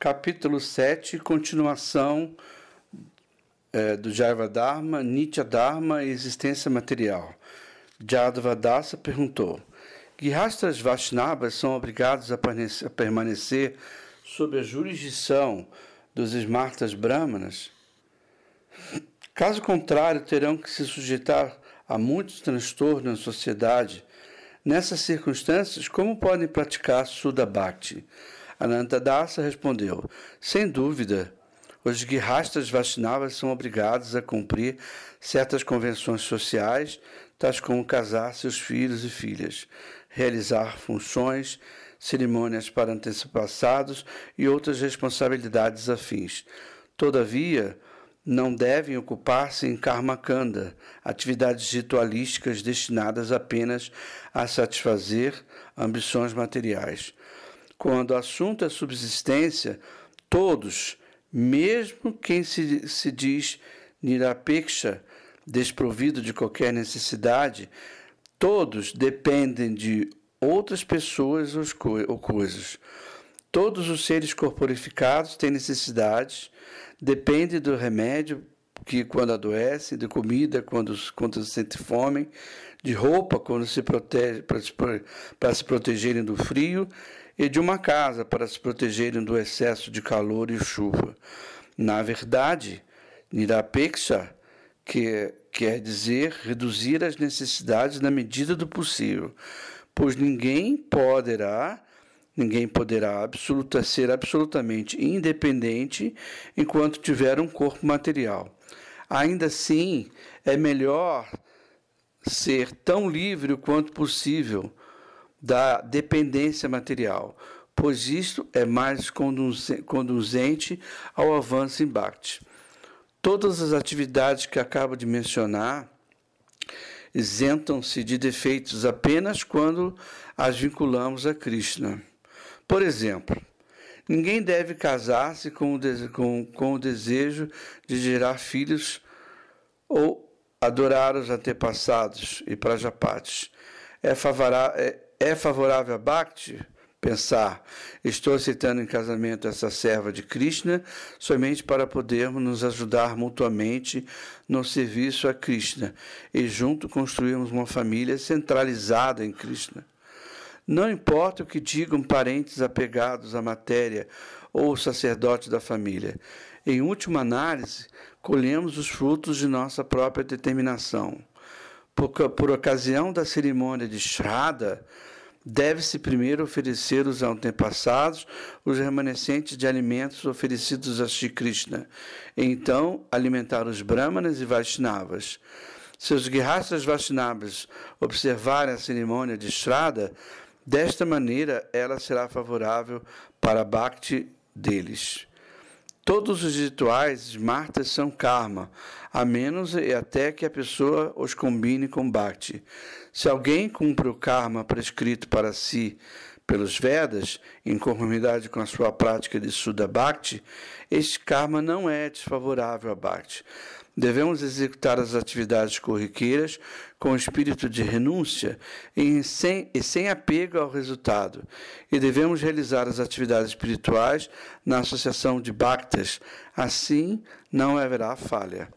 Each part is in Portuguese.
Capítulo 7, continuação do Jaiva Dharma, Nitya Dharma e existência material. Jadavadasa perguntou: Grihasthas Vaishnavas são obrigados a permanecer sob a jurisdição dos Smartas Brahmanas? Caso contrário, terão que se sujeitar a muitos transtornos na sociedade. Nessas circunstâncias, como podem praticar Sudha Bhakti? Anantadasa respondeu: sem dúvida, os Grihasthas Vaishnavas são obrigados a cumprir certas convenções sociais, tais como casar seus filhos e filhas, realizar funções, cerimônias para antepassados e outras responsabilidades afins. Todavia, não devem ocupar-se em karmakanda, atividades ritualísticas destinadas apenas a satisfazer ambições materiais. Quando o assunto é subsistência, todos, mesmo quem se diz nirapeksha, desprovido de qualquer necessidade, todos dependem de outras pessoas ou coisas. Todos os seres corporificados têm necessidades, dependem do remédio quando adoecem, de comida quando sentem fome, de roupa quando se protege, para se protegerem do frio, e de uma casa para se protegerem do excesso de calor e chuva. Na verdade, nirapeksha quer dizer reduzir as necessidades na medida do possível, pois ninguém poderá ser absolutamente independente enquanto tiver um corpo material. Ainda assim, é melhor ser tão livre quanto possível da dependência material, pois isto é mais conduzente ao avanço em Bhakti. Todas as atividades que acabo de mencionar isentam-se de defeitos apenas quando as vinculamos a Krishna. Por exemplo, ninguém deve casar-se com o desejo de gerar filhos ou adorar os antepassados e prajapatis. É favorável a Bhakti pensar: estou aceitando em casamento essa serva de Krishna somente para podermos nos ajudar mutuamente no serviço a Krishna e junto construirmos uma família centralizada em Krishna. Não importa o que digam parentes apegados à matéria ou sacerdotes da família. Em última análise, colhemos os frutos de nossa própria determinação. Por ocasião da cerimônia de Shraddha, deve-se primeiro oferecer aos antepassados os remanescentes de alimentos oferecidos a Shri Krishna, e então alimentar os Brahmanas e Vaishnavas. Se os Grihasthas Vaishnavas observarem a cerimônia de Shraddha, desta maneira ela será favorável para a Bhakti deles. Todos os rituais smartas são karma, a menos e até que a pessoa os combine com Bhakti. Se alguém cumpre o karma prescrito para si pelos Vedas, em conformidade com a sua prática de Sudha Bhakti, este karma não é desfavorável a Bhakti. Devemos executar as atividades corriqueiras com espírito de renúncia e sem apego ao resultado. E devemos realizar as atividades espirituais na associação de Bhaktas. Assim, não haverá falha.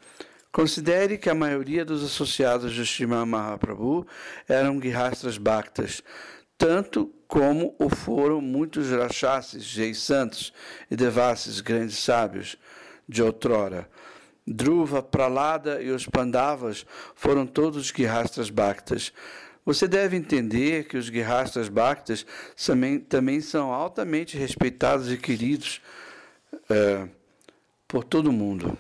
Considere que a maioria dos associados de Srimad Mahaprabhu eram Grihasthas Bhaktas, tanto como o foram muitos Rakshasis, Jai Santos e Devasis, grandes sábios de outrora. Dhruva, Prahlada e os Pandavas foram todos Grihasthas Bhaktas. Você deve entender que os Grihasthas Bhaktas também são altamente respeitados e queridos por todo mundo.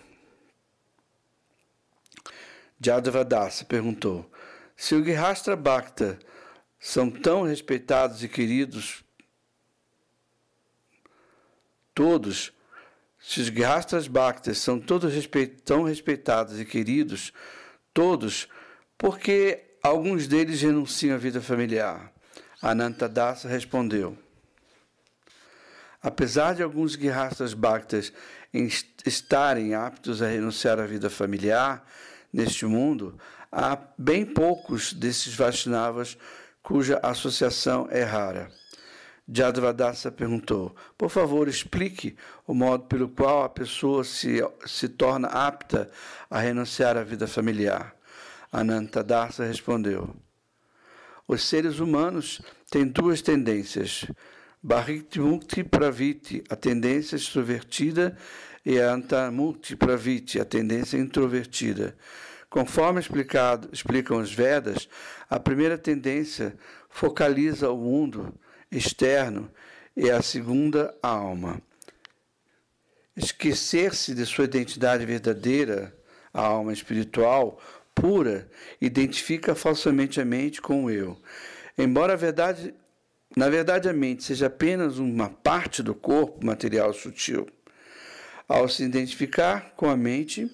Jadavadasa perguntou: se os Grihasthas Bhakta são tão respeitados e queridos todos, se os Grihasthas Bhaktas são todos tão respeitados e queridos todos, por que alguns deles renunciam à vida familiar? Anantadasa respondeu: apesar de alguns Grihasthas Bhaktas estarem aptos a renunciar à vida familiar neste mundo, há bem poucos desses Vaishnavas cuja associação é rara. Jadavadasa perguntou: por favor, explique o modo pelo qual a pessoa se torna apta a renunciar à vida familiar. Anantadasa respondeu: os seres humanos têm duas tendências, Bhariti Mukti Praviti, a tendência extrovertida, e a Antamukti Praviti, a tendência introvertida. Conforme explicam os Vedas, a primeira tendência focaliza o mundo externo e a segunda, a alma. Esquecer-se de sua identidade verdadeira, a alma espiritual, pura, identifica falsamente a mente com o eu. Embora na verdade a mente seja apenas uma parte do corpo material sutil. Ao se identificar com a mente,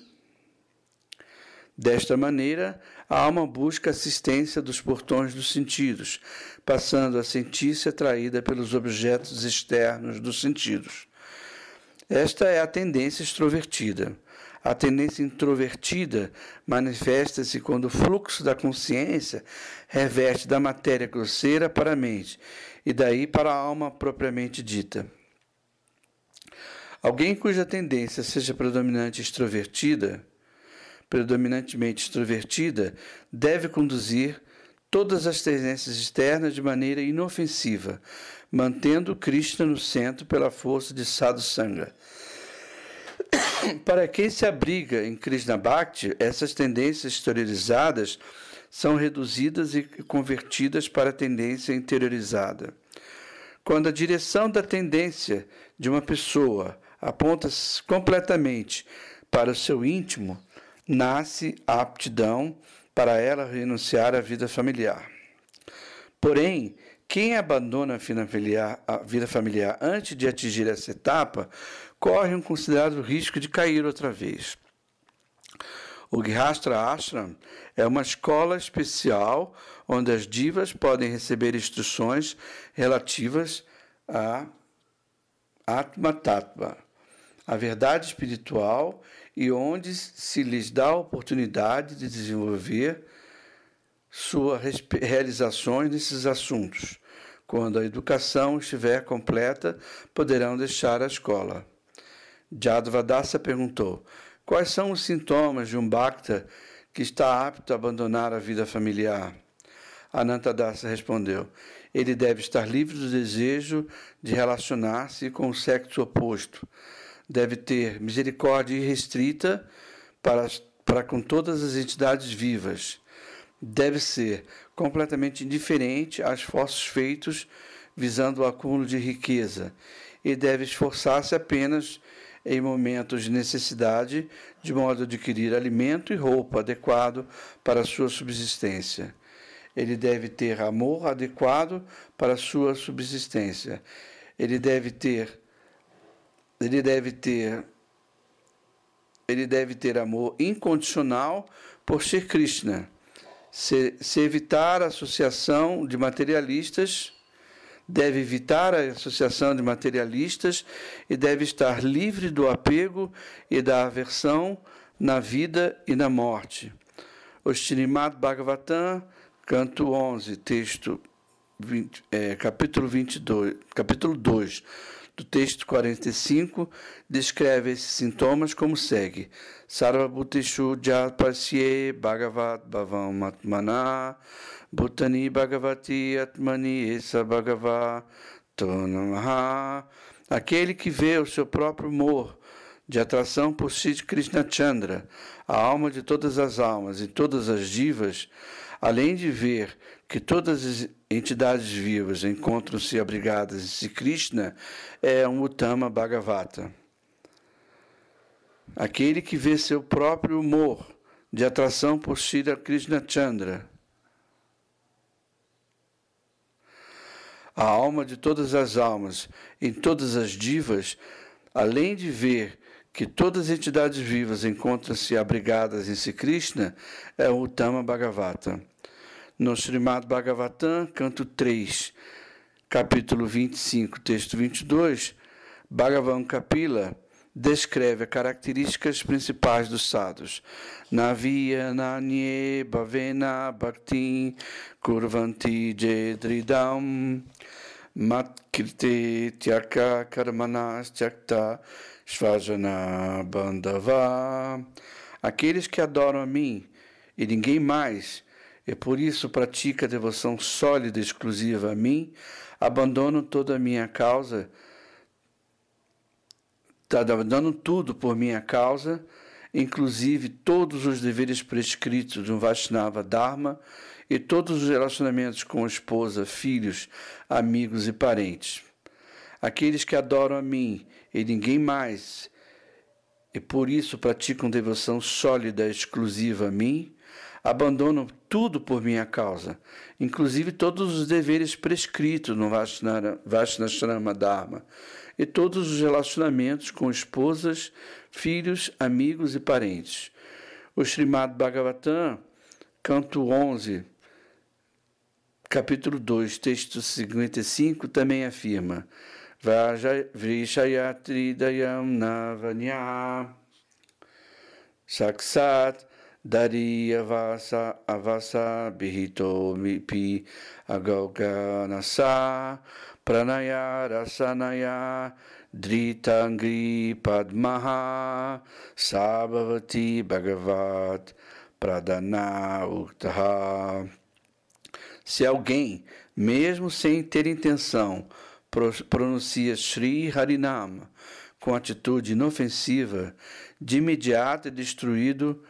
desta maneira, a alma busca assistência dos portões dos sentidos, passando a sentir-se atraída pelos objetos externos dos sentidos. Esta é a tendência extrovertida. A tendência introvertida manifesta-se quando o fluxo da consciência reverte da matéria grosseira para a mente, e daí para a alma propriamente dita. Alguém cuja tendência seja predominantemente extrovertida, deve conduzir todas as tendências externas de maneira inofensiva, mantendo Krishna no centro pela força de sadhusanga. Para quem se abriga em Krishna Bhakti, essas tendências exteriorizadas são reduzidas e convertidas para a tendência interiorizada. Quando a direção da tendência de uma pessoa aponta completamente para o seu íntimo, nasce a aptidão para ela renunciar à vida familiar. Porém, quem abandona a vida familiar antes de atingir essa etapa, corre um considerável risco de cair outra vez. O Grihastra Ashram é uma escola especial onde as divas podem receber instruções relativas a Atma Tattva, a verdade espiritual, e onde se lhes dá a oportunidade de desenvolver suas realizações nesses assuntos. Quando a educação estiver completa, poderão deixar a escola. Jadavadasa perguntou: quais são os sintomas de um bhakta que está apto a abandonar a vida familiar? Anantadasa respondeu: ele deve estar livre do desejo de relacionar-se com o sexo oposto. Deve ter misericórdia irrestrita para com todas as entidades vivas. Deve ser completamente indiferente a esforços feitos visando o acúmulo de riqueza e deve esforçar-se apenas em momentos de necessidade, de modo a adquirir alimento e roupa adequado para a sua subsistência. Ele deve ter amor adequado para a sua subsistência. Ele deve ter amor incondicional por ser Krishna. Se evitar a associação de materialistas, deve evitar a associação de materialistas e deve estar livre do apego e da aversão na vida e na morte. O Srimad Bhagavatam, canto 11, capítulo 2, do texto 45, descreve esses sintomas como segue: Sarvabhuteshu Japasye Bhagavat Bhavam Atmana Bhutani Bhagavati Atmani Esa Bhagava Tonamaha. Aquele que vê o seu próprio humor de atração por Sri Krishna Chandra, a alma de todas as almas e todas as divas, além de ver que todas as entidades vivas encontram-se abrigadas em Sri Krishna, é um Uttama Bhagavata. Aquele que vê seu próprio humor de atração por Sri Krishna Chandra, a alma de todas as almas em todas as divas, além de ver que todas as entidades vivas encontram-se abrigadas em Sri Krishna, é o Uttama Bhagavata. No Srimad Bhagavatam, canto 3, capítulo 25, texto 22, Bhagavan Kapila descreve as características principais dos sadhus. Naviya nanye bhavena bhakti kurvanti jedridam Matkirti tyaka karmanas tyakta svajana bandhava. Aqueles que adoram a mim e ninguém mais, e por isso pratica devoção sólida e exclusiva a mim, abandonam toda a minha causa, abandonam tudo por minha causa, inclusive todos os deveres prescritos do Vaishnava Dharma e todos os relacionamentos com esposa, filhos, amigos e parentes. Aqueles que adoram a mim e ninguém mais, e por isso praticam devoção sólida e exclusiva a mim, abandonam tudo por minha causa, inclusive todos os deveres prescritos no Vaishnava Dharma e todos os relacionamentos com esposas, filhos, amigos e parentes. O Srimad Bhagavatam, canto 11, capítulo 2, texto 55, também afirma: Vrishayatridayam navanya saksat dari avasa bihito mipi agauganasa pranaya rasanaya dritangri padmaha sabhavati bhagavat pradana uktaha. Se alguém, mesmo sem ter intenção, pronuncia Sri Harinama com atitude inofensiva, de imediato é destruído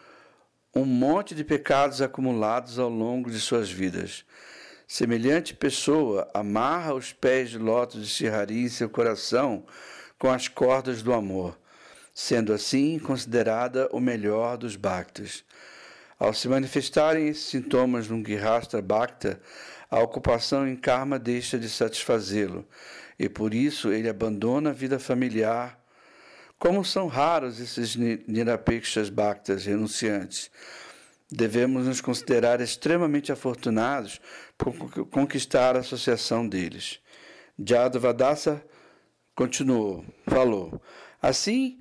um monte de pecados acumulados ao longo de suas vidas. Semelhante pessoa amarra os pés de lótus de Sri Hari em seu coração com as cordas do amor, sendo assim considerada o melhor dos bhaktas. Ao se manifestarem esses sintomas num Grihastha Bhakta, a ocupação em karma deixa de satisfazê-lo, e por isso ele abandona a vida familiar. Como são raros esses Nirapekshas Bhaktas renunciantes, devemos nos considerar extremamente afortunados por conquistar a associação deles. Jadavadasa falou: assim,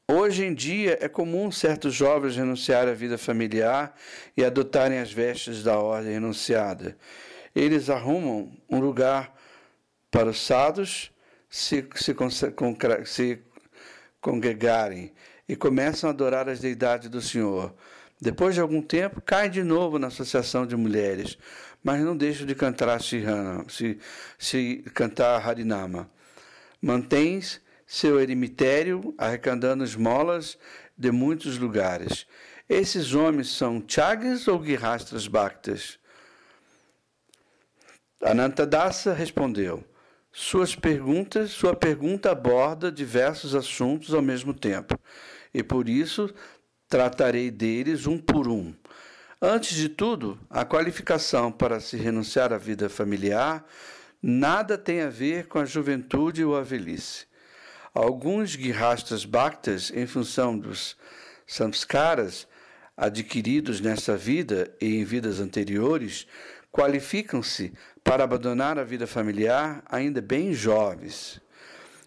hoje em dia é comum certos jovens renunciarem à vida familiar e adotarem as vestes da ordem renunciada. Eles arrumam um lugar para os sadhus se congregarem e começam a adorar as deidades do Senhor. Depois de algum tempo, caem de novo na associação de mulheres, mas não deixam de cantar cantar Harinama. Mantém seu eremitério, arrecadando esmolas de muitos lugares. Esses homens são Tyagas ou Grihastras Bhaktas? Anantadasa respondeu: sua pergunta aborda diversos assuntos ao mesmo tempo, e por isso tratarei deles um por um. Antes de tudo, a qualificação para se renunciar à vida familiar nada tem a ver com a juventude ou a velhice. Alguns Grihastras Bhaktas, em função dos samskaras adquiridos nesta vida e em vidas anteriores, qualificam-se para abandonar a vida familiar ainda bem jovens.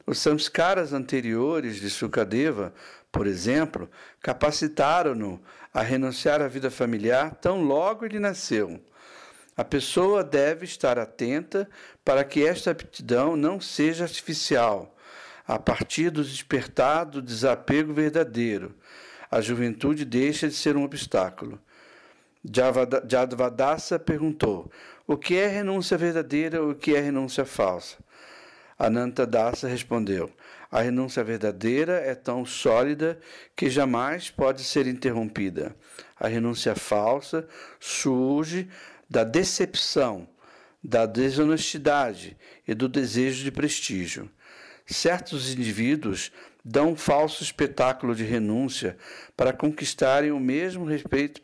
Os samskaras anteriores de Sukadeva, por exemplo, capacitaram-no a renunciar à vida familiar tão logo ele nasceu. A pessoa deve estar atenta para que esta aptidão não seja artificial. A partir do despertar do desapego verdadeiro, a juventude deixa de ser um obstáculo. Jadavadasa perguntou: o que é renúncia verdadeira ou o que é renúncia falsa? Anantadasa respondeu: a renúncia verdadeira é tão sólida que jamais pode ser interrompida. A renúncia falsa surge da decepção, da desonestidade e do desejo de prestígio. Certos indivíduos dão um falso espetáculo de renúncia para conquistarem o mesmo respeito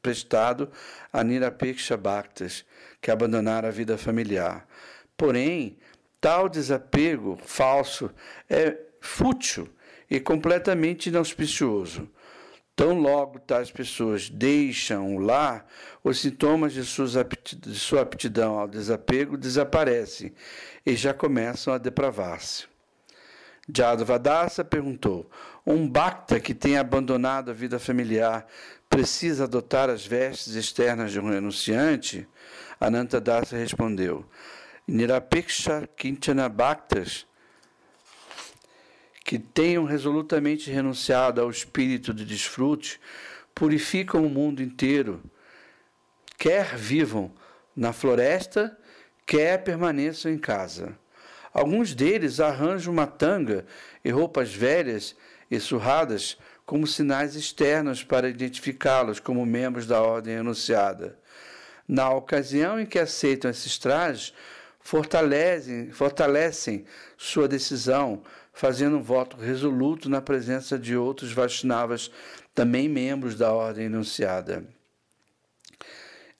prestado a Nirapeksha Bhaktas, que abandonaram a vida familiar. Porém, tal desapego falso é fútil e completamente inauspicioso. Tão logo tais pessoas deixam o lar, os sintomas de sua aptidão ao desapego desaparecem e já começam a depravar-se. Jadavadasa perguntou: um bhakta que tenha abandonado a vida familiar precisa adotar as vestes externas de um renunciante? Anantadasa respondeu: Nirapeksha Kinchana Bhaktas, que tenham resolutamente renunciado ao espírito de desfrute, purificam o mundo inteiro, quer vivam na floresta, quer permaneçam em casa. Alguns deles arranjam uma tanga e roupas velhas e surradas como sinais externos para identificá-los como membros da ordem enunciada. Na ocasião em que aceitam esses trajes, fortalecem sua decisão, fazendo um voto resoluto na presença de outros Vaishnavas, também membros da ordem enunciada.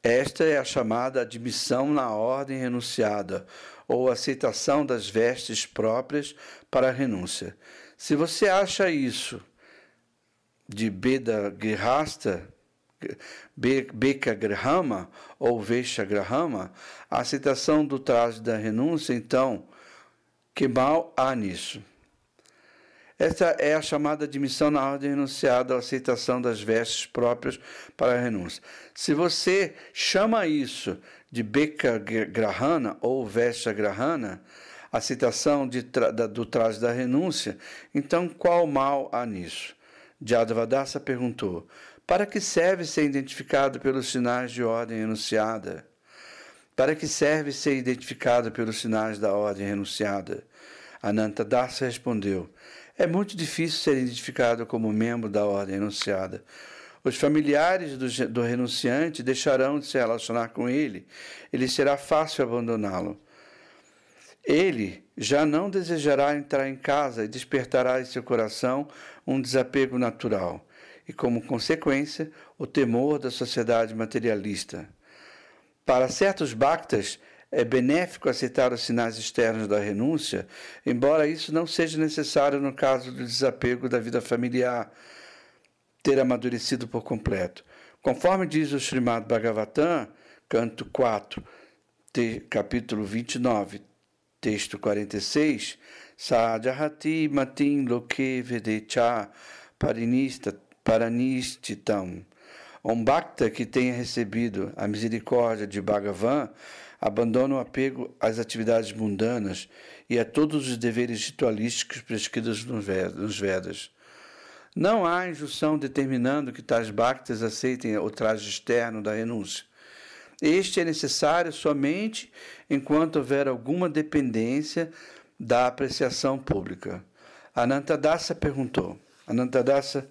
Esta é a chamada admissão na ordem renunciada, ou aceitação das vestes próprias para a renúncia. Se você acha isso de Beda Grihasta, Beka Grahama ou Vesha Grahama, a aceitação do traje da renúncia, então, que mal há nisso? Esta é a chamada admissão na ordem renunciada, a aceitação das vestes próprias para a renúncia. Se você chama isso de Beka Grahana ou Vesha Grahana, aceitação do traje da renúncia, então qual mal há nisso? Jadavadasa perguntou: para que serve ser identificado pelos sinais de ordem enunciada? Para que serve ser identificado pelos sinais da ordem renunciada? Anantadasa respondeu: é muito difícil ser identificado como membro da ordem enunciada. Os familiares do renunciante deixarão de se relacionar com ele. Ele será fácil abandoná-lo. Ele já não desejará entrar em casa e despertará em seu coração um desapego natural e, como consequência, o temor da sociedade materialista. Para certos bhaktas, é benéfico aceitar os sinais externos da renúncia, embora isso não seja necessário no caso do desapego da vida familiar ter amadurecido por completo. Conforme diz o Srimad Bhagavatam, canto 4, capítulo 29, texto 46, Sajahati matim loke vedecha paranistitam. Um bhakta que tenha recebido a misericórdia de Bhagavan abandona o apego às atividades mundanas e a todos os deveres ritualísticos prescritos nos Vedas. Não há injunção determinando que tais bhaktas aceitem o traje externo da renúncia. Este é necessário somente enquanto houver alguma dependência da apreciação pública. Anantadasa perguntou. Anantadasa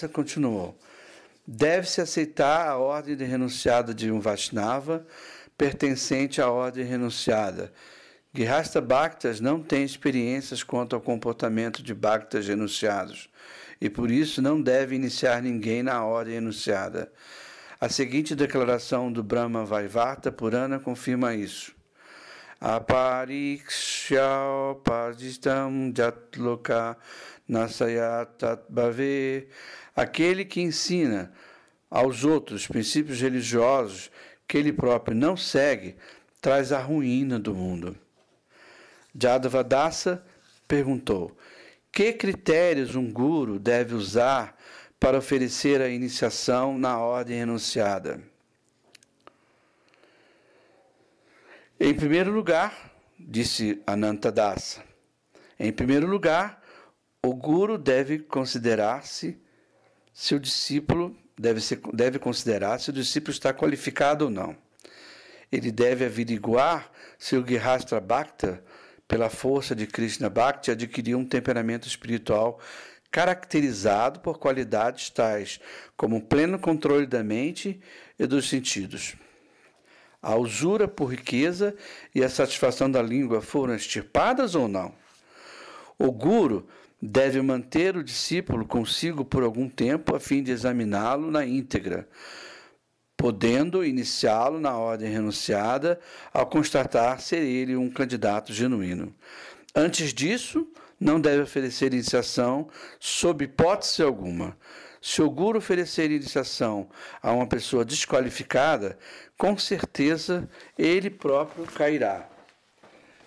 continuou: deve-se aceitar a ordem de renunciada de um Vaishnava pertencente à ordem renunciada. Grihasta Bhaktas não têm experiências quanto ao comportamento de Bhaktas renunciados e por isso não deve iniciar ninguém na ordem renunciada. A seguinte declaração do Brahma Vaivarta Purana confirma isso. Apariksha padistam jatloka nasayatat bhave. Aquele que ensina aos outros princípios religiosos que ele próprio não segue, traz a ruína do mundo. Jadavadasa perguntou: que critérios um guru deve usar para oferecer a iniciação na ordem renunciada? Em primeiro lugar, disse Anantadasa, em primeiro lugar, o guru deve considerar-se seu discípulo, deve considerar se o discípulo está qualificado ou não. Ele deve averiguar se o Grihasta Bhakta, pela força de Krishna Bhakti, adquiriu um temperamento espiritual caracterizado por qualidades tais como pleno controle da mente e dos sentidos. A usura por riqueza e a satisfação da língua foram extirpadas ou não? O guru deve manter o discípulo consigo por algum tempo a fim de examiná-lo na íntegra, podendo iniciá-lo na ordem renunciada ao constatar ser ele um candidato genuíno. Antes disso, não deve oferecer iniciação sob hipótese alguma. Se o guru oferecer iniciação a uma pessoa desqualificada, com certeza ele próprio cairá.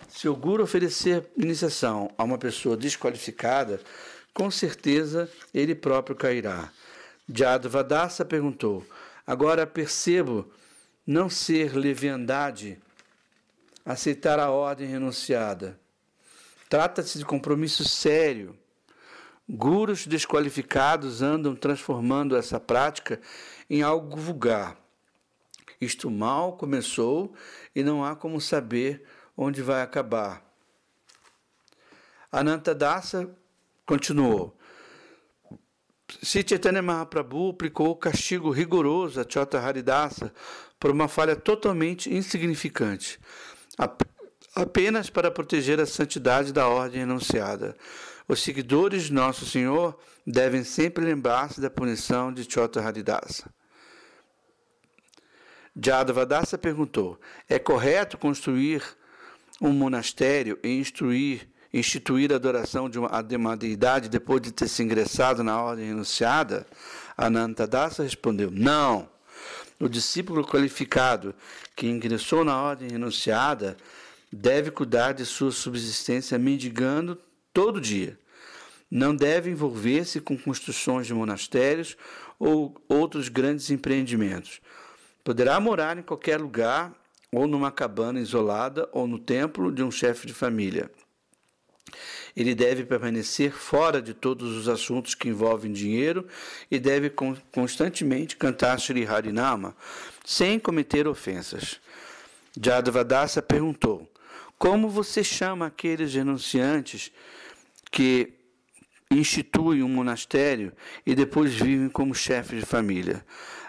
Se o guru oferecer iniciação a uma pessoa desqualificada, com certeza ele próprio cairá. Jadavadasa perguntou: Agora percebo não ser leviandade aceitar a ordem renunciada. Trata-se de compromisso sério. Gurus desqualificados andam transformando essa prática em algo vulgar. Isto mal começou e não há como saber onde vai acabar. Anantadasa continuou. Sri Chaitanya Mahaprabhu aplicou castigo rigoroso a Chota Haridasa por uma falha totalmente insignificante, apenas para proteger a santidade da ordem enunciada. Os seguidores de Nosso Senhor devem sempre lembrar-se da punição de Chota Haridasa. Jadavadasa perguntou: é correto construir um monastério e instituir a adoração de uma deidade depois de ter se ingressado na ordem renunciada? Anantadasa respondeu: não. O discípulo qualificado que ingressou na ordem renunciada deve cuidar de sua subsistência mendigando todo dia. Não deve envolver-se com construções de monastérios ou outros grandes empreendimentos. Poderá morar em qualquer lugar, ou numa cabana isolada, ou no templo de um chefe de família. Ele deve permanecer fora de todos os assuntos que envolvem dinheiro e deve constantemente cantar Sri Harinama, sem cometer ofensas. Jadavadasa perguntou: como você chama aqueles renunciantes que instituem um monastério e depois vivem como chefes de família?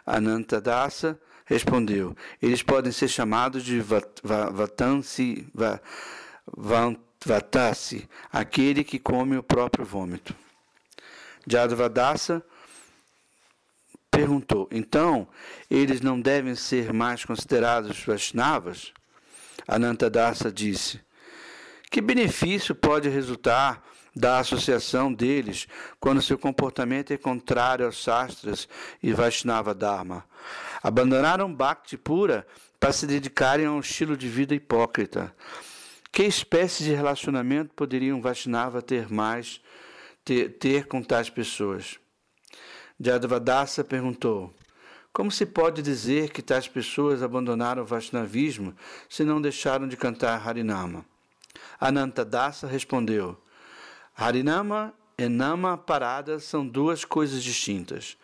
Anantadasa respondeu: eles podem ser chamados de Vatasi, aquele que come o próprio vômito. Jadavadasa perguntou: então, eles não devem ser mais considerados Vaishnavas? Anantadasa disse: que benefício pode resultar da associação deles quando seu comportamento é contrário aos Shastras e Vaishnava Dharma? Abandonaram Bhakti pura para se dedicarem a um estilo de vida hipócrita. Que espécie de relacionamento poderia um Vaishnava ter com tais pessoas? Jadavadasa perguntou: como se pode dizer que tais pessoas abandonaram o Vaishnavismo se não deixaram de cantar Harinama? Anantadasa respondeu: Harinama e Nama Parada são duas coisas distintas.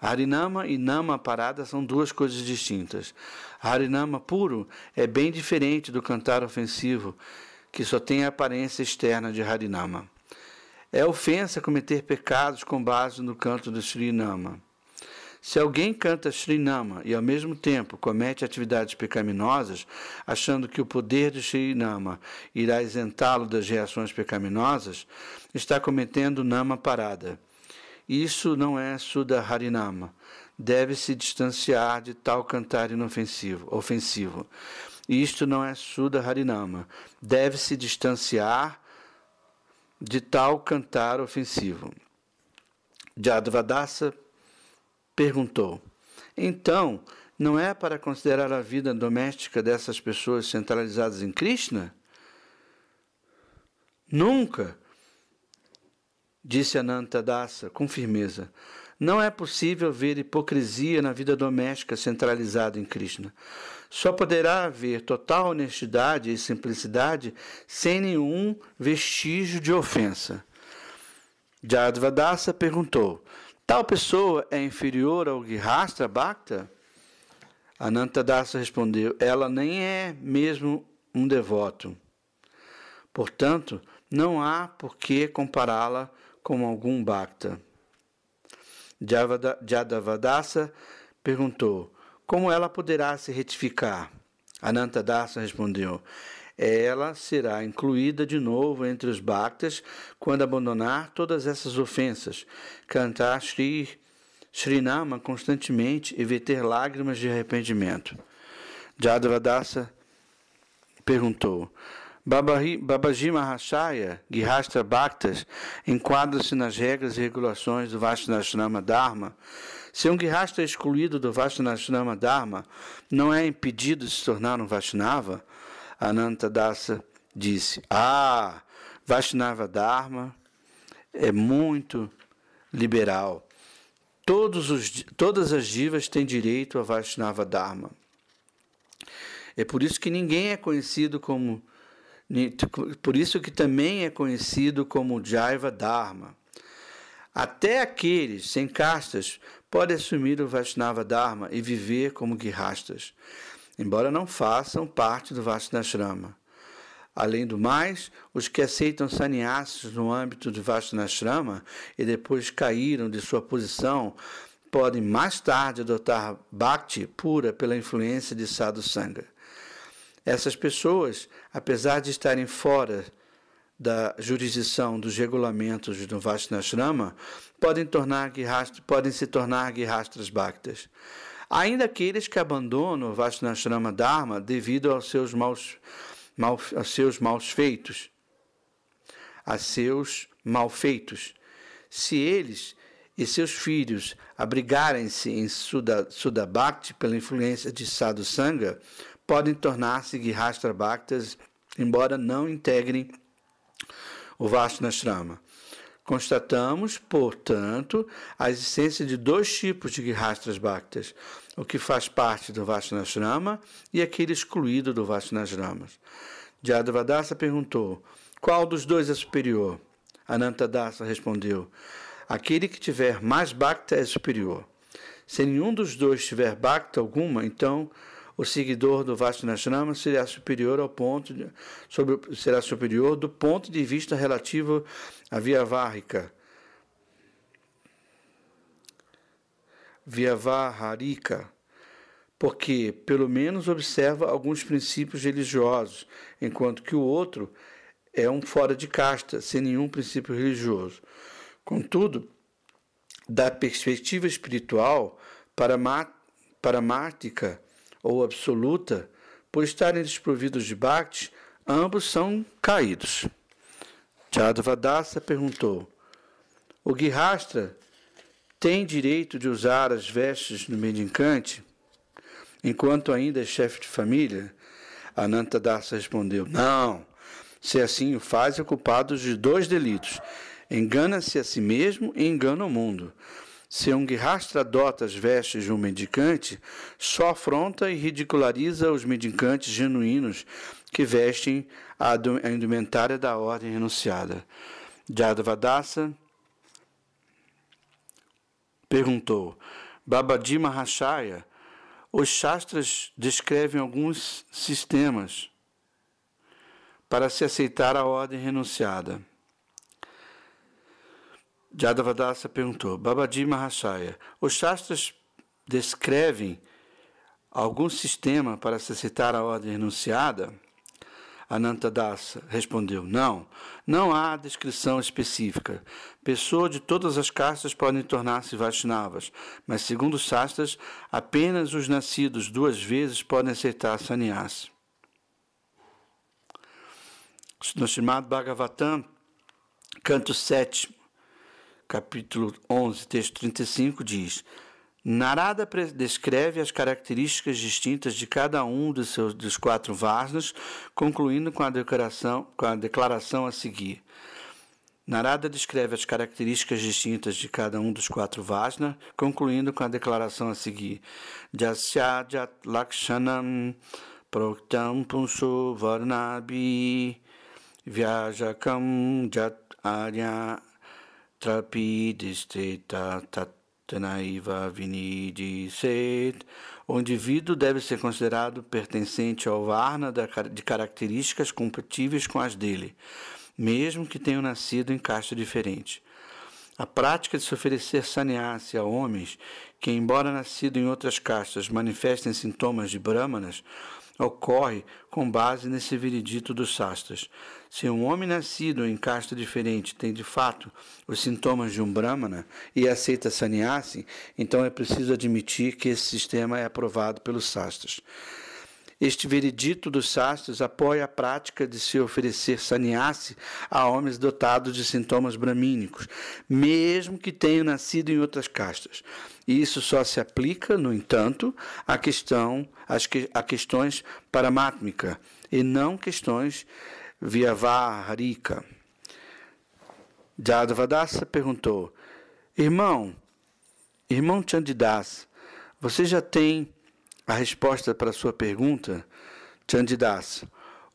Harinama e Nama Parada são duas coisas distintas. Harinama puro é bem diferente do cantar ofensivo, que só tem a aparência externa de Harinama. É ofensa cometer pecados com base no canto do Sri Nama. Se alguém canta Sri Nama e ao mesmo tempo comete atividades pecaminosas, achando que o poder do Sri Nama irá isentá-lo das reações pecaminosas, está cometendo Nama Parada. Isso não é Sudha Harinama. Deve-se distanciar de tal cantar ofensivo. Isto não é Sudha Harinama. Deve-se distanciar de tal cantar ofensivo. Jadavadasa perguntou: então, não é para considerar a vida doméstica dessas pessoas centralizadas em Krishna? Nunca, disse Anantadasa com firmeza. Não é possível ver hipocrisia na vida doméstica centralizada em Krishna. Só poderá haver total honestidade e simplicidade sem nenhum vestígio de ofensa. Jadavadasa perguntou: tal pessoa é inferior ao Grihastra Bhakta? Anantadasa respondeu: ela nem é mesmo um devoto. Portanto, não há por que compará-la com algum Bhakta. Jadavadasa perguntou: como ela poderá se retificar? Anantadasa respondeu: ela será incluída de novo entre os Bhaktas quando abandonar todas essas ofensas, cantar Srinama constantemente e verter lágrimas de arrependimento. Jadavadasa perguntou: Babaji Mahashaya, Grihastra Bhaktas, enquadra-se nas regras e regulações do Vaishnava Dharma. Se um Grihastra é excluído do Vaishnava Dharma, não é impedido de se tornar um Vaishnava? Anantadasa disse: Vaishnava Dharma é muito liberal. todas as divas têm direito a Vaishnava Dharma. É por isso que ninguém é conhecido como... Por isso que também é conhecido como Jaiva Dharma. Até aqueles sem castas podem assumir o Vaishnava Dharma e viver como grihastas, embora não façam parte do Vaishnashrama. Além do mais, os que aceitam sannyasis no âmbito do Vaishnashrama e depois caíram de sua posição, podem mais tarde adotar bhakti pura pela influência de sadhu sangha. Essas pessoas, apesar de estarem fora da jurisdição dos regulamentos do Vaishnashrama, podem se tornar grihastras bhaktas. Ainda aqueles que abandonam o Vaishnashrama Dharma devido aos seus malfeitos. Se eles e seus filhos abrigarem-se em Sudha Bhakti pela influência de Sadhu Sangha, podem tornar-se grihastra bhaktas, embora não integrem o Vaishnashrama. Constatamos, portanto, a existência de dois tipos de grihastras bhaktas, o que faz parte do Vaishnashrama e aquele excluído do Vaishnashrama. Jadavadasa perguntou: qual dos dois é superior? Anantadasa respondeu: aquele que tiver mais bhakta é superior. Se nenhum dos dois tiver bhakta alguma, então o seguidor do Vaishnashrama será superior do ponto de vista relativo à Vyavarika, porque pelo menos observa alguns princípios religiosos, enquanto que o outro é um fora de casta, sem nenhum princípio religioso. Contudo, da perspectiva espiritual, paramártica ou absoluta, por estarem desprovidos de bhakti, ambos são caídos. Jadavadasa perguntou: o grihastra tem direito de usar as vestes do mendicante enquanto ainda é chefe de família? Anantadasa respondeu: não. Se assim o faz, é culpado de dois delitos: engana-se a si mesmo e engana o mundo. Se um grihastra adota as vestes de um mendicante, só afronta e ridiculariza os mendicantes genuínos que vestem a indumentária da ordem renunciada. Jadavadasa perguntou: Babaji Mahashaya, os Shastras descrevem alguns sistemas para se aceitar a ordem renunciada. Jadavadasa perguntou: Babaji Mahashaya, os Shastras descrevem algum sistema para se aceitar a ordem renunciada? Anantadasa respondeu: não há descrição específica. Pessoas de todas as castas podem tornar-se Vaishnavas, mas segundo os Shastras, apenas os nascidos duas vezes podem aceitar sannyas. No Srimad Bhagavatam, canto 7, capítulo 11, texto 35, diz: Narada descreve as características distintas de cada um dos quatro Varnas, concluindo com a declaração a seguir. Narada descreve as características distintas de cada um dos quatro Varnas, concluindo com a declaração a seguir. Jasya jat lakshanam proktam punso varnabi vyajakam jat arya trapidisteta tatanaiva vinidiset. O indivíduo deve ser considerado pertencente ao Varna de características compatíveis com as dele, mesmo que tenham nascido em casta diferente. A prática de se oferecer sannyasi a homens que, embora nascidos em outras castas, manifestem sintomas de brahmanas, ocorre com base nesse veredito dos Shastras. Se um homem nascido em casta diferente tem de fato os sintomas de um brahmana e aceita sannyasi, então é preciso admitir que esse sistema é aprovado pelos Shastras. Este veredito dos Shastras apoia a prática de se oferecer sannyasi a homens dotados de sintomas bramínicos, mesmo que tenham nascido em outras castas. E isso só se aplica, no entanto, a questões paramátmicas e não questões vyavarika. Jadavadasa perguntou: Irmão, Irmão Chandidas, você já tem a resposta para a sua pergunta? Chandidas,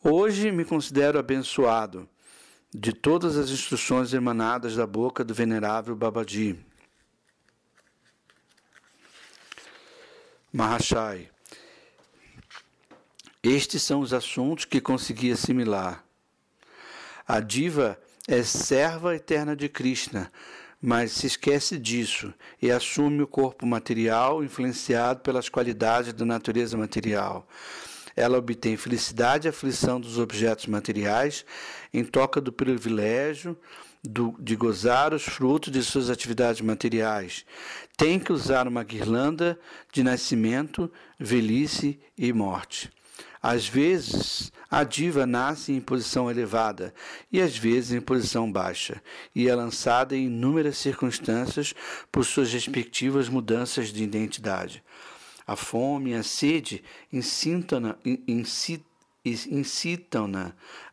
hoje me considero abençoado de todas as instruções emanadas da boca do venerável Babaji. Mahashai, estes são os assuntos que consegui assimilar. A diva é serva eterna de Krishna, mas se esquece disso e assume o corpo material influenciado pelas qualidades da natureza material. Ela obtém felicidade e aflição dos objetos materiais em troca do privilégio de gozar os frutos de suas atividades materiais. Tem que usar uma guirlanda de nascimento, velhice e morte. Às vezes, a diva nasce em posição elevada e às vezes em posição baixa, e é lançada em inúmeras circunstâncias por suas respectivas mudanças de identidade. A fome e a sede incitam-na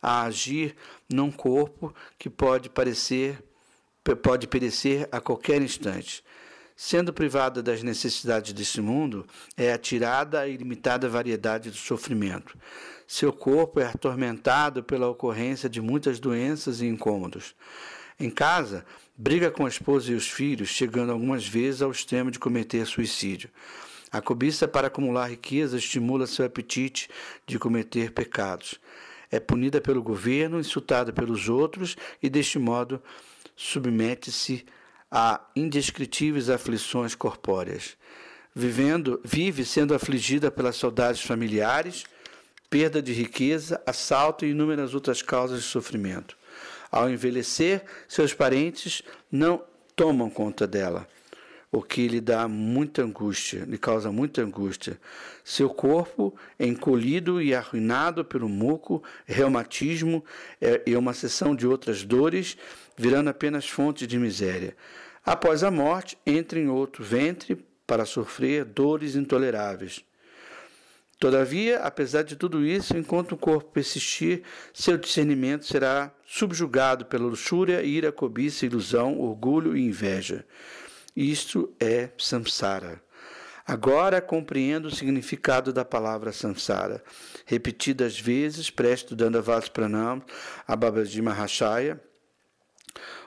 a agir num corpo que pode perecer a qualquer instante. Sendo privada das necessidades deste mundo, é atirada à ilimitada variedade do sofrimento. Seu corpo é atormentado pela ocorrência de muitas doenças e incômodos. Em casa, briga com a esposa e os filhos, chegando algumas vezes ao extremo de cometer suicídio. A cobiça para acumular riqueza estimula seu apetite de cometer pecados. É punida pelo governo, insultada pelos outros e, deste modo, submete-se a indescritíveis aflições corpóreas. Vive sendo afligida pelas saudades familiares, perda de riqueza, assalto e inúmeras outras causas de sofrimento. Ao envelhecer, seus parentes não tomam conta dela, o que lhe dá muita angústia, lhe causa muita angústia. Seu corpo é encolhido e arruinado pelo muco, reumatismo e uma seção de outras dores, virando apenas fonte de miséria. Após a morte, entra em outro ventre para sofrer dores intoleráveis. Todavia, apesar de tudo isso, enquanto o corpo persistir, seu discernimento será subjugado pela luxúria, ira, cobiça, ilusão, orgulho e inveja. Isto é samsara. Agora compreendo o significado da palavra samsara. Repetidas vezes, presto Dandavats Pranam a Babaji Mahashaya.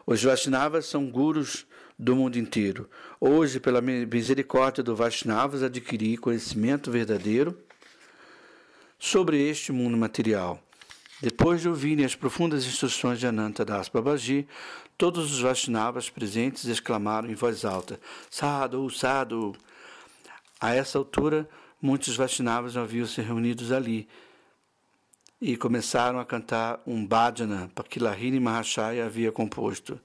Os Vaishnavas são gurus do mundo inteiro. Hoje, pela misericórdia dos Vaishnavas, adquiri conhecimento verdadeiro sobre este mundo material. Depois de ouvirem as profundas instruções de Ananta Das Babaji, todos os Vaishnavas presentes exclamaram em voz alta: Sadhu, Sadhu! A essa altura, muitos Vaishnavas haviam se reunidos ali e começaram a cantar um bhajana que Lahiri Mahashaya havia composto.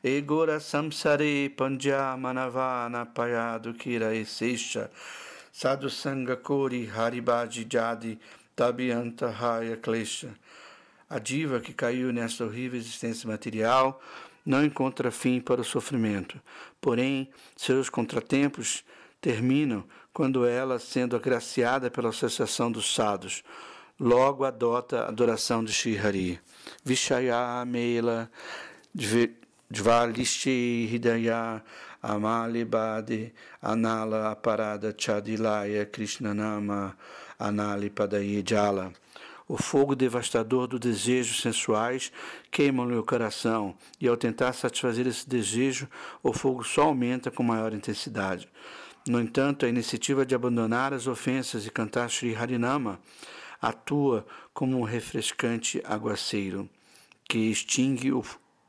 Egora samsare panja manavana payadu kirae seisha sadhu sanga kori haribaji jadi tabianta haya klesha. A diva que caiu nesta horrível existência material não encontra fim para o sofrimento. Porém, seus contratempos terminam quando ela, sendo agraciada pela associação dos sadhus, logo adota a adoração de Shri Hari. Vishaya Mela Dvalishti Hidaya Amalibade Anala Aparada Chadilaya Krishnanama Anali Padaye Jala. O fogo devastador dos desejos sensuais queima-lhe o coração, e ao tentar satisfazer esse desejo, o fogo só aumenta com maior intensidade. No entanto, a iniciativa de abandonar as ofensas e cantar Shri Harinama atua como um refrescante aguaceiro que extingue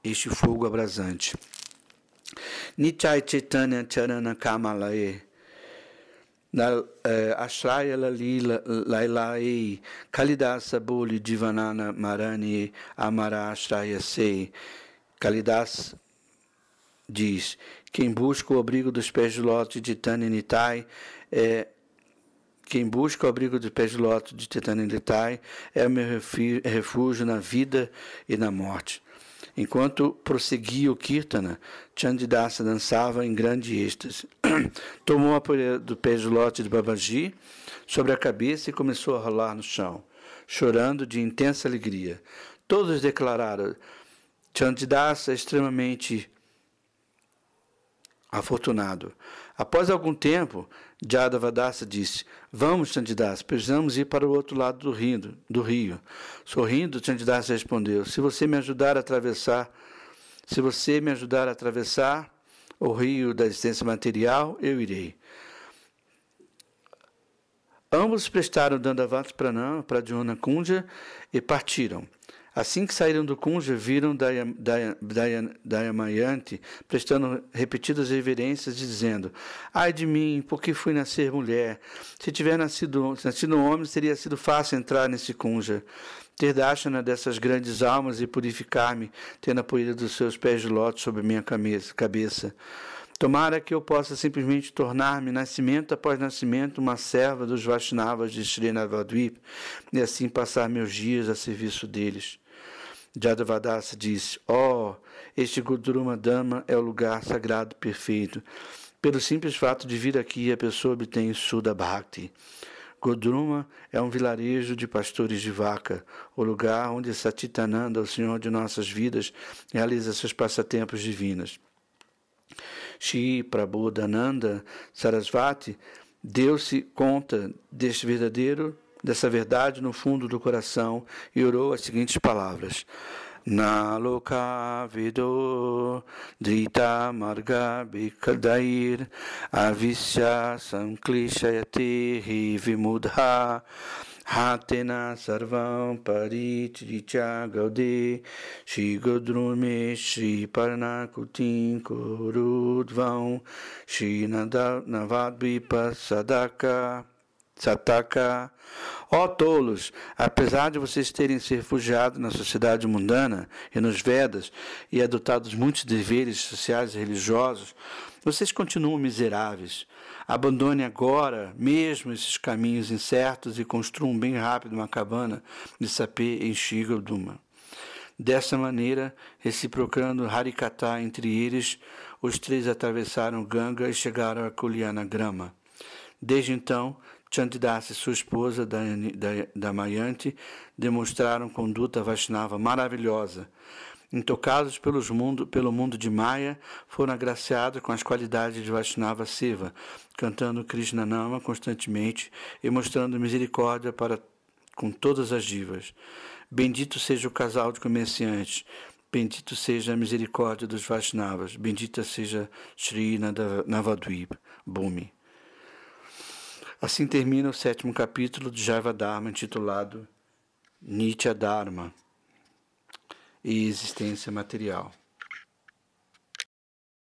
este fogo abrasante. Nitai Chaitanya Charana Kamalae Ashraya Lalila Lailai Kalidasa Boli Divanana Marani Amara Ashraya Sei. Kalidas diz: quem busca o abrigo dos pés de lótus de Chaitanya Nitai Quem busca o abrigo dos pés de lótus de Chaitanya Nitai é o meu refúgio na vida e na morte. Enquanto prosseguia o Kirtana, Chandidasa dançava em grande êxtase. Tomou a poeira do pé de lótus de Babaji sobre a cabeça e começou a rolar no chão, chorando de intensa alegria. Todos declararam: Chandidasa é extremamente afortunado. Após algum tempo, Jadavadasa disse: Vamos, Chandidasa, precisamos ir para o outro lado do rio. Sorrindo, Chandidasa respondeu: Se você me ajudar a atravessar o rio da existência material, eu irei. Ambos prestaram Dandavata Pranam para Pradyumna Kunja e partiram. Assim que saíram do Kunja, viram Damayanti prestando repetidas reverências, dizendo: Ai de mim, por que fui nascer mulher? Se tiver nascido homem, teria sido fácil entrar nesse Kunja, ter dashana dessas grandes almas e purificar-me, tendo a poeira dos seus pés de lótus sobre minha cabeça. Tomara que eu possa simplesmente tornar-me, nascimento após nascimento, uma serva dos Vaishnavas de Sri Navadvip e assim passar meus dias a serviço deles. Jadavadasa disse: este Godruma Dhamma é o lugar sagrado perfeito. Pelo simples fato de vir aqui, a pessoa obtém Sudha Bhakti. Godruma é um vilarejo de pastores de vaca, o lugar onde Satitananda, o Senhor de nossas vidas, realiza seus passatempos divinos. Shri Prabodhananda Sarasvati deu-se conta dessa verdade no fundo do coração e orou as seguintes palavras: Naloka Vido Drita Marga Bikadair Avisya Sanklishayati Vimudha Hatena Sarvam Paritricha Gaude Shri Godrume Shri Parnakutin Kurudvam Shri Navadvipa Sataka. Ó tolos, apesar de vocês terem se refugiado na sociedade mundana e nos Vedas e adotado muitos deveres sociais e religiosos, vocês continuam miseráveis. Abandone agora mesmo esses caminhos incertos e construam bem rápido uma cabana de sapê em Shri Godruma. Dessa maneira, reciprocando Harikatha entre eles, os três atravessaram Ganga e chegaram a Kalyanagrama. Desde então, Chandidasa e sua esposa Damayanti demonstraram conduta Vaishnava maravilhosa. Intocados pelo mundo de Maya, foram agraciados com as qualidades de Vaishnava Seva, cantando Krishna Nama constantemente e mostrando misericórdia com todas as divas. Bendito seja o casal de comerciantes, bendito seja a misericórdia dos Vaishnavas, bendita seja Sri Navadvip Bhumi. Assim termina o 7º capítulo de Jaiva Dharma, intitulado Nitya Dharma e Existência Material.